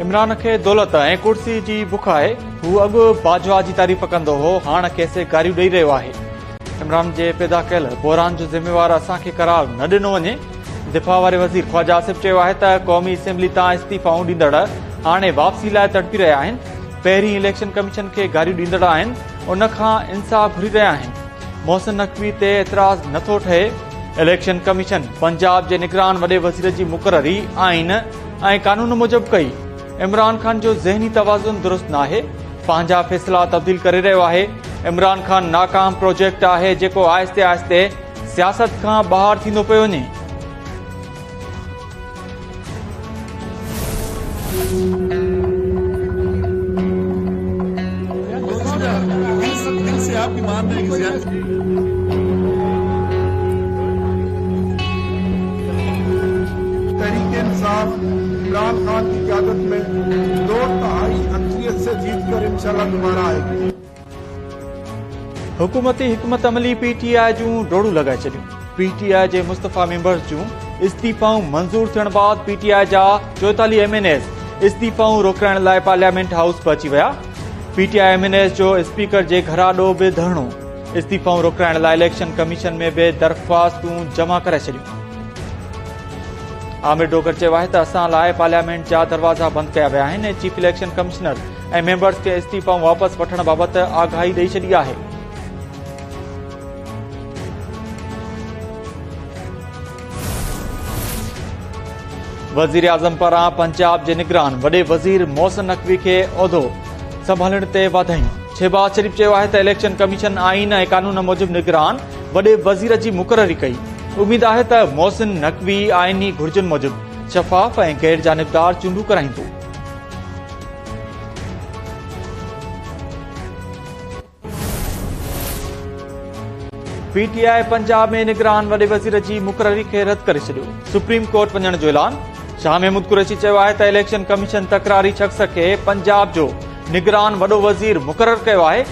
इमरान खे दौलत ऐं कुर्सी जी बुख आहे। हू अॻु बाजवा जी तारीफ़ कंदो हो, हाणे कंहिंसे गारियूं ॾेई रहियो आहे। इमरान जे पैदा कयल बहरान जो ज़िम्मेवार असांखे करार न ॾिनो वञे। दिफ़ा वारे वज़ीर ख्वाजा आसिफ चयो आहे त क़ौमी असेंबली तां इस्तीफ़ाऊं ॾींदड़ हाणे वापसी लाइ तड़पी रहिया आहिनि। पहिरीं इलेक्शन कमीशन खे गारियूं ॾींदड़ आहिनि, उन खां इंसाफ़ घुरी रहिया आहिनि। मोहसिन नक़वी ते एतिराज़ नथो ठहे। इलेक्शन कमीशन पंजाब जे निगरान वॾे वज़ीर जी मुक़ररी आइन ऐं कानून मूजिब कई। इमरान खान जो ज़हनी तवाज़ुन दुरुस्त नाहे, पंहिंजा फ़ैसिला तब्दील करे रहियो आहे। इमरान खान नाकाम प्रोजेक्ट आहे जेको आहिस्ते आहिस्ते सियासत खां ॿाहिरि थींदो पियो वञे। इमरान खान की क़यादत में 2/3 अक्सरियत से जीतकर इंशाल्लाह दोबारा आएगी। हुकूमती हिकमत अमली पीटीआई जूं डोड़ू लगाए छॾियूं। पीटीआई जे मुस्तफ़ा मेंबर्स जूं इस्तीफ़ाऊं मंज़ूर थियण बाद पीटीआई जा 44 एमएनएस इस्तीफ़ाऊं रोकाइण लाइ पार्लियामेंट हाउस पहुची विया। पीटीआई एमएनएस जो स्पीकर जे घरा ॾोह बि धरणो। इस्तीफ़ाऊं रोकाइण लाइ इलेक्शन कमीशन में बि दरख़्वास्तूं जमा करे छॾियूं। आमिर डोगर चयो आहे त असां लाइ पार्लियामेंट जा दरवाज़ा बंदि कया विया आहिनि ऐं चीफ इलेक्शन कमिश्नर ऐं मेंबर्स खे इस्तीफ़ाऊं वापसि वठण बाबति आगाही ॾेई छॾी आहे। वज़ीर आज़म पारां पंजाब जे निगरान वॾे वज़ीर मोहसिन नक़वी खे उहिदो संभालण ते वाधायूं। शहबाज शरीफ़ चयो आहे त इलेक्शन कमीशन आइन ऐं कानून मूजिब निगरान वॾे वज़ीर जी मुक़ररी कई। उमीद आहे त मोहसिन नक़वी आइनी घुर्जुनि मूजिब शफ़ाफ़ ऐं गैर जानिबदार चूंडूं कराईंदो। पीटीआई पंजाब में निगरान वॾे वज़ीर जी मुक़ररी खे रद्द करे छॾियो। सुप्रीम कोर्ट वञण जो ऐलान। शाह महमूद कुरैशी चयो आहे त इलेक्शन कमीशन तकरारी शख़्स खे पंजाब जो निगरान वॾो वज़ीर मुक़रर कयो आहे।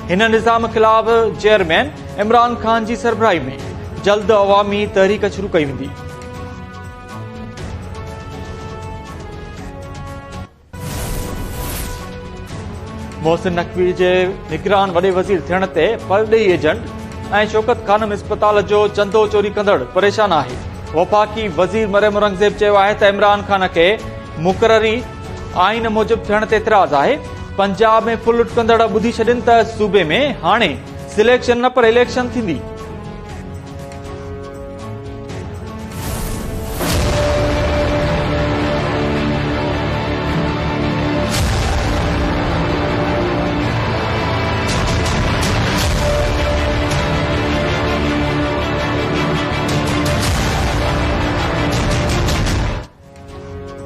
हिन निज़ाम ख़िलाफ़ चेयरमैन इमरान खान जी सरबराही में जल्द अवामी तहरीक शुरू कई वेंदी। मोहसिन नक़वी जे निगरान वॾे वज़ीर थियण ते परॾेही एजेंट ऐं शौकत खानम इस्पताल जो चंदो चोरी कंदड़ परेशान आहे। वफ़ाक़ी वज़ीर मरियम औरंगज़ेब चयो आहे त इमरान खान खे मुक़ररी आइन मूजिब थियण ते एतिराज़ आहे। पंजाब में फुल लुट कंदड़ ॿुधी छॾनि त सूबे में हाणे सिलेक्शन न पर इलेक्शन थींदी।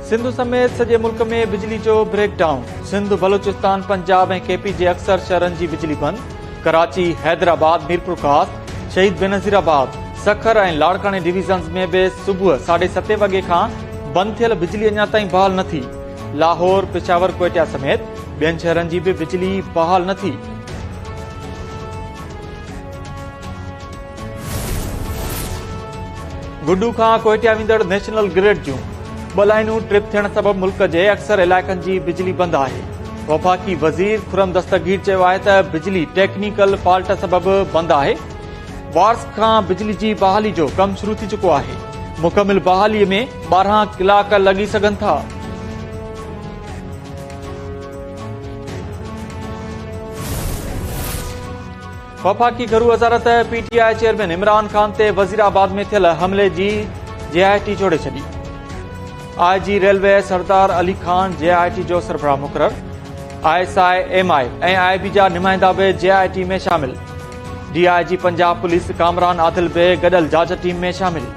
सिंध समेत सॼे मुल्क में बिजली जो ब्रेक डाउन। सिंध बलूचिस्तान पंजाब ऐं केपी जे अक्सर शहरनि जी बिजली बंदि। कराची, हैदराबाद, मीरपुर खास, शहीद बेनज़ीराबाद, सखर ऐं लाड़काने डिवीज़न्स में बि सुबुह 7:30 वॻे खां बंदि थियल बिजली अञा ताईं बहाल न थी। लाहौर, पेशावर, कोयटा समेत ॿियनि शहरनि जी बि बिजली बहाल न थी। गुड्डू खां कोयटा वेंदड़ नेशनल ग्रिड जूं 2 लाइनूं ट्रिप थियण सबबि मुल्क जे अक्सर इलाइक़नि जी बिजली बंदि आहे। वफ़ाक़ी वज़ीर खुरम दस्तगीर चयो आहे त बिजली टेक्निकल फॉल्ट सबबि बंदि आहे। वार्स खां बिजली जी बहाली जो कमु शुरू थी चुको आहे। मुकमिल बहालीअ में 12 कलाक लॻी सघनि था। वफ़ाक़ी घरू वज़ारत पीटीआई चेयरमैन इमरान खान ते वज़ीराबाद में थियल हमले जी जेआईटी जोड़े छॾी। आईजी रेलवे सरदार अली खान जेआईटी जो सरबराह मुक़रर। ISI-MI ऐं IB जा नुमाइंदा बि जेआईटी में शामिल। डीआईजी पंजाब पुलिस कामरान आदिल बि गॾियल जांच टीम में शामिल।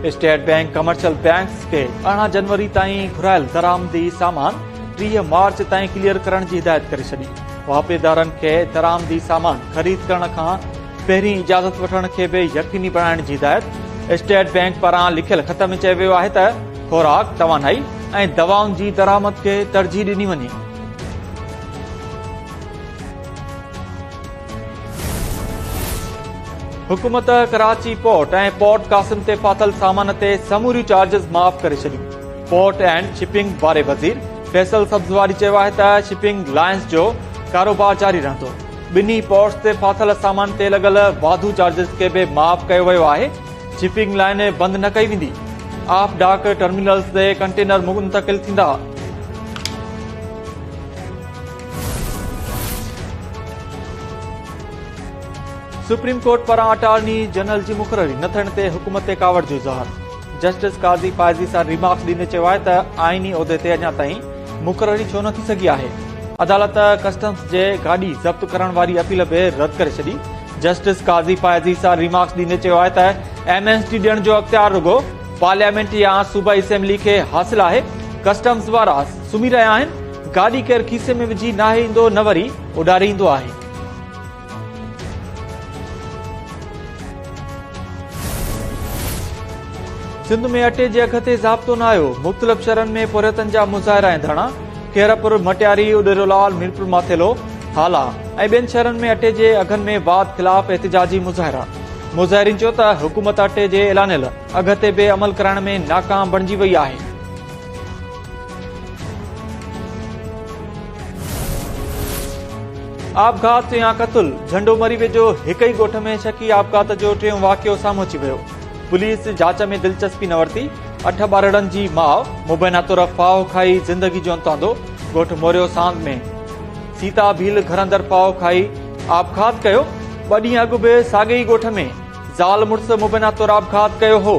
स्टेट बैंक कमर्शियल बैंक्स के 18 जनवरी ताईं घुरायल दरामदी सामान 30 मार्च ताईं क्लियर करण जी हिदायत करे छॾी। वापेदारनि खे दरामदी सामान ख़रीद करण खां पहिरीं इजाज़त वठण खे बि यकीनी बणाइण जी हिदायत। स्टेट बैंक पारां लिखियल ख़त में चयो वियो आहे त खोराक, तवानाई ऐं दवाउनि जी दरामद खे तरजीह ॾिनी वञे। हुकूमत कराची पोर्ट ऐं पोर्ट कासिम ते फाथल सामान ते समूरियूं चार्जिस माफ़ करे छॾियूं। पोर्ट एंड शिपिंग बारे वज़ीर फैसल सब्ज़वारी चयो आहे त शिपिंग लाइन्स जो कारोबार जारी रहंदो। ॿिन्ही पोर्ट्स ते फाथल सामान ते लॻल वाधू चार्जिस खे बि माफ़ कयो वियो आहे। शिपिंग लाइन बंदि न कई वेंदी। ऑफ डाक टर्मिनल्स ते कंटेनर मुंतकिल थींदा। सुप्रीम कोर्ट पारां अटॉर्नी जनरल जी मुक़ररी न थियण ते हुकूमत ते कावड़ जो इज़हार। जस्टिस काज़ी फाइज़ी सां रिमार्क्स ॾींदे चयो आहे त आईनी उहिदे ते अञा ताईं मुक़ररी छो न थी सघी आहे। अदालत कस्टम्स जे गाॾी ज़ब्त करण वारी अपील बि रद्द करे छॾी। जस्टिस काज़ी फाइज़ी सां रिमार्क्स ॾींदे चयो आहे त एमएसटी ॾियण जो अख़्तियार रुगो पार्लियामेंट या सूबाई असेंबली खे हासिल आहे। कस्टम्स वारा सुम्ही रहिया आहिनि। गाॾी केरु खीसे में विझी नाहे ईंदो न वरी उॾारे ईंदो आहे। सिंध में अटे जे अघ ते ज़ाब्तो न आयो। मुख़्तलिफ़ शहरनि में पोरियतनि जा मुज़ाहिरा ऐं धरना। खेरपुर मटियारी उॾेरोलाल मीरपुर माथेलो हाला ऐं ॿियनि शहरनि में अटे जे अघनि में वाद ख़िलाफ़ एहतिजाजी मुज़ाहिरा। मुज़ाहिरीन चयो त हुकूमत अटे जे ऐलानियल अघ ते बि अमल करण में नाकाम बणिजी वई आहे। आपघात या क़त्ल झंडो मरी वेझो हिक ई ॻोठ में शकी आपघात जो टियों वाक़ियो साम्हूं अची वियो। पुलिस जांच में दिलचस्पी न वरिती। 8 ॿारड़नि जी माउ मुबैना तौर फाहो खाई ज़िंदगी जो अंतांदो। ॻोठ मोरियो सांद में सीता भील घर अंदर फाहो खाई आपघात कयो। 2 ॾींहं अॻु बि साॻे ई ॻोठ में ज़ाल मुड़ुस मुबैना तौर आपघात कयो हो।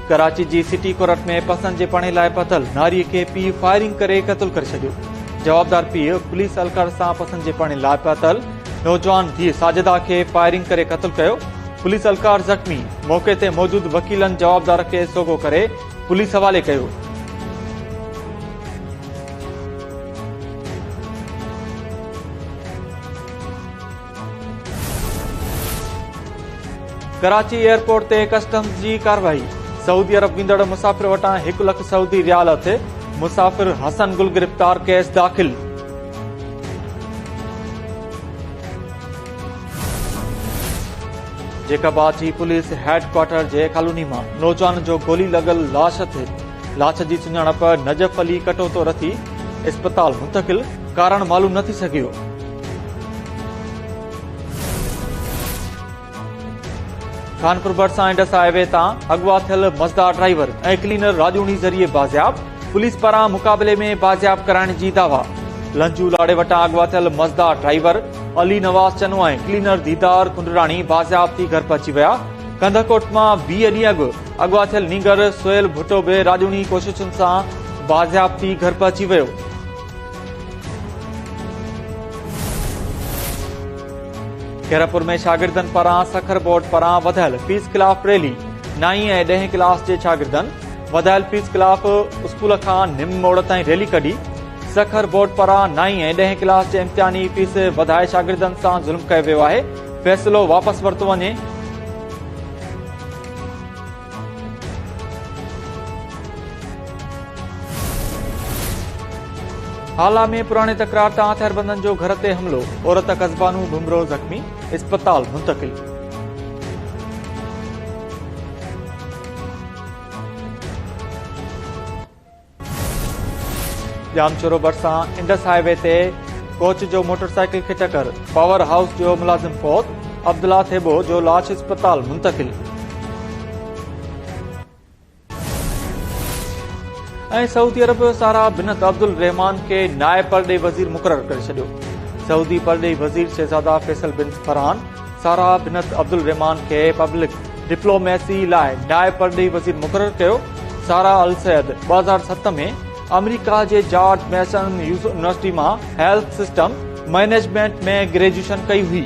कराची जी सिटी कोर्ट में पसंद जे पणे लाइ पतल नारीअ खे पीउ फायरिंग करे क़त्ल करे छॾियो। जवाबदार पीउ पुलिस एहलकार सां पसंद जे पणे लाइ पतल नौजवान धीउ साजिदा खे फायरिंग करे क़त्ल कयो। पुलिस एहलकार ज़ख़्मी। मौके ते मौजूद वकीलनि जवाबदार खे सोगो करे पुलिस हवाले कयो। कराची एयरपोर्ट ते कस्टम्स जी कार्रवाई। सऊदी अरब वेंदड़ मुसाफ़िर वटां 1 लख सऊदी रियाल हथ। मुसाफ़िर हसन गुल गिरफ़्तार केस दाख़िल। जेकाबाद जी पुलिस हेडक्वार्टर जे कॉलोनी मां नौजवान जो गोली लॻल लाश थे। लाश जी सुञाणप नजफ अली कटोतो रथी अस्पताल मुंतकिल। कारण मालूम न थी सघियो। कानपुर भरिसां इंडस हाईवे तां अगवा थियल मज़दा ड्राइवर ऐं क्लीनर राजूणी ज़रिए बाज़ियाब। पुलिस पारां मुक़ाबले में बाज़ियाब कराइण जी दावा। लंजू लाड़े वटां अगवा थियल मज़दा ड्राइवर अली नवाज़ चनो ऐं क्लीनर दीदार कुंडराणी बाज़ियाब थी घर पहुची विया। कंदकोट मां 20 ॾींहं अॻु अगवा थियल नींगर सोहेल भुट्टो बि राजूणी कोशिशुनि सां बाज़ियाब थी घर पहुची वियो। खेरपुर में शागिर्दनि पारां सखर बोर्ड पारां वधायल फीस ख़िलाफ़ रैली। 9 ऐं 10 क्लास जे शागिर्दनि वधायल फीस ख़िलाफ़ स्कूल खां निम मोड़ ताईं रैली कढी। सखर बोर्ड पारां 9 ऐं 10 क्लास जे इम्तिहानी फीस वधाए शागिर्दनि सां ज़ुल्म कयो वियो आहे। फ़ैसिलो वापसि वरितो वञे। हाला में पुराने तकरार तां हथियारबंदनि जो घर ते हमलो। औरत कस्बानू बुमरो ज़ख़्मी। अस्पताल मुंतकिल। जामचोरो भरिसां इंडस हाईवे ते कोच जो मोटरसाइकिल खे टक्कर। पावर हाउस जो मुलाज़िम फौत। अब्दुल्ला थेबो जो लाश अस्पताल मुंतकिल। ऐं सऊदी अरब सारा बिनत अब्दुल रहमान के नायब परॾे वज़ीर मुक़रर करे छॾियो। सऊदी परॾे वज़ीर शहज़ादा फैसल बिन फरहान सारा बिनत अब्दुल रहमान के पब्लिक डिप्लोमेसी लाइ नायब परॾे वज़ीर मुक़रर कयो। सारा अल सैद 2007 में अमेरिका जे जॉर्ज मेसन यूनिवर्सिटी मां हेल्थ सिस्टम मैनेजमेंट में ग्रेजुएशन कई हुई।